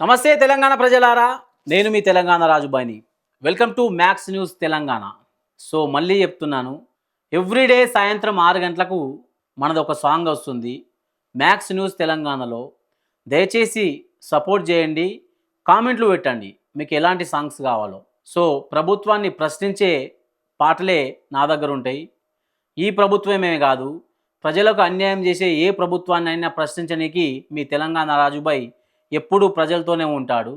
నమస్తే తెలంగాణ ప్రజలారా, నేను మీ తెలంగాణ రాజుబాయిని. Welcome to max news Telangana. So మళ్ళీ చెప్తున్నాను, ఎవ్రీడే సాయంత్రం 6 గంటలకు మనది ఒక సాంగ్ వస్తుంది మ్యాక్స్ న్యూస్ తెలంగాణలో. దయచేసి సపోర్ట్ చేయండి, కామెంట్లు పెట్టండి మీకు ఎలాంటి సాంగ్స్ కావాలో. సో ప్రభుత్వాన్ని ప్రశ్నించే పాటలే నా దగ్గర ఉంటాయి. ఈ ప్రభుత్వమే కాదు, ప్రజలకు అన్యాయం చేసే ఏ ప్రభుత్వాన్ని అయినా ప్రశ్నించడానికి మీ తెలంగాణ రాజుబాయ్ ఎప్పుడూ ప్రజలతోనే ఉంటాడు.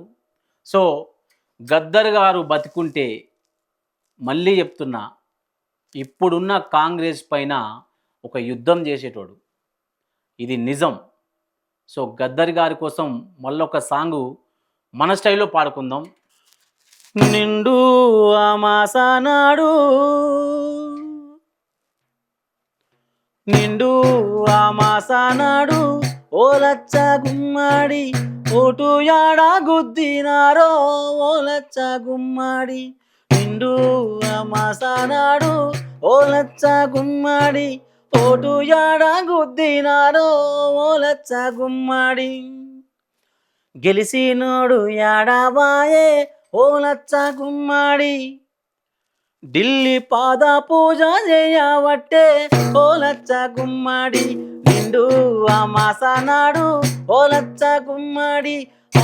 సో గద్దర్ గారు బతికుంటే, మళ్ళీ చెప్తున్నా, ఇప్పుడున్న కాంగ్రెస్ పైన ఒక యుద్ధం చేసేటోడు. ఇది నిజం. సో గద్దర్ గారి కోసం మళ్ళొక సాంగు మన స్టైల్లో పాడుకుందాం. నిండు ఆమాసనాడు, నిండు ఆమాసనాడు, ఓలచ్చ గుమ్మడి ఓటు యాడా గుద్దినారో, ఓలచ్చ గుమ్మడి. నిండు అమాసనాడు, ఓలచ్చ గుమ్మడి ఓటు యాడా గుద్దినారో, ఓలచ్చ గుమ్మడి. గెలిసినోడు యాడాబాయే, ఓలచ్చ గుమ్మడి. ఢిల్లీ పాద పూజ చేయవట్టే, ఓలచ్చ గుమ్మడి. నిండు అమాసనాడు, ఓలచ్చ గుమ్మడి.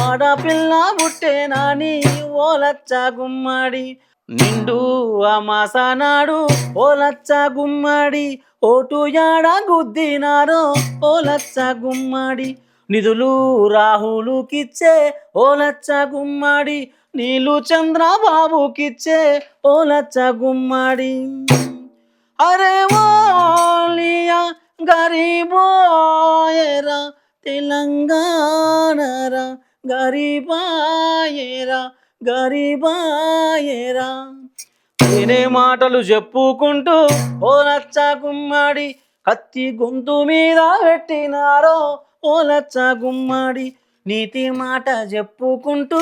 ఆడపిల్ల పుట్టేనాని, ఓలచ్చ గుమ్మడి. నిండు అమాసనాడు, ఓలచ్చ గుమ్మడి. ఓటు యాడ గుద్దినారో, ఓలచ్చ గుమ్మడి. నిధులు రాహులుకిచ్చే, ఓలచ్చ గుమ్మడి. నీళ్ళు చంద్రబాబుకిచ్చే, ఓలచ్చ గుమ్మడి. అరే ఓలియా గరీబాయేరా తెలంగాణరా, గరీబాయేరా గరీబాయేరా. నేనే మాటలు చెప్పుకుంటూ, ఓలచ్చ గుమ్మడి. కత్తి గొంతు మీద పెట్టినారో, ఓలచ్చ గుమ్మడి. నీతి మాట చెప్పుకుంటూ,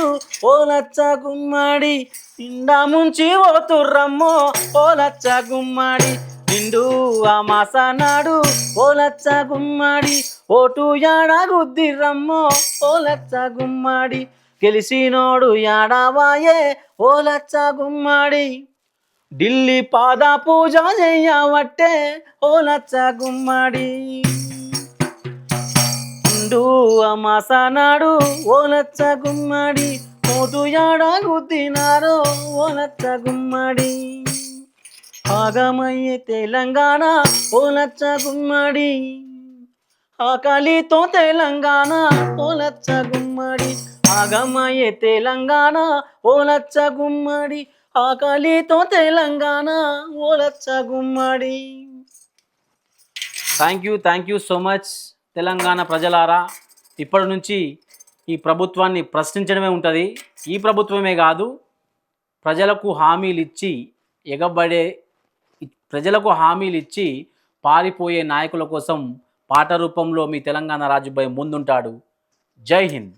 ఓలచ్చ గుమ్మడి. నిండా ముంచి పోతుర్రమ్మో, ఓలచ్చ గుమ్మడి. నిండు అమాసనాడు, ఓలచ్చ గుమ్మడి. ఓటు యాడ గుద్దిరమ్మో, ఓలచ్చ గుమ్మడి. గెలిసినోడు యాడవాయే, ఓలచ్చ గుమ్మడి. ఢిల్లీ పాద పూజ చేయవట్టే, ఓలచ్చ గుమ్మడి. నిండు అమాసనాడు, ఓలచ్చ గుమ్మడి. ఓటు యాడ గుద్దినారో, ఓలచ్చ గుమ్మడి. ఆగమయ్యే తెలంగాణ, ఓలచ్చ గుమ్మడి. ఆకలితో తెలంగాణ, ఓలచ్చ గుమ్మడి. ఆగమయ్యే తెలంగాణ, ఓలచ్చ గుమ్మడి. ఆకలితో తెలంగాణ, ఓలచ్చ గుమ్మడి. Thank you so much Telangana ప్రజలారా. ఇప్పటి నుంచి ఈ ప్రభుత్వాన్ని ప్రశ్నించడమే ఉంటుంది. ఈ ప్రభుత్వమే కాదు, ప్రజలకు హామీలు ఇచ్చి ఎగబడే, ప్రజలకు హామీలు ఇచ్చి పారిపోయే నాయకుల కోసం పాట రూపంలో మీ తెలంగాణ రాజుబాయ్ ముందుంటాడు. జై హింద్.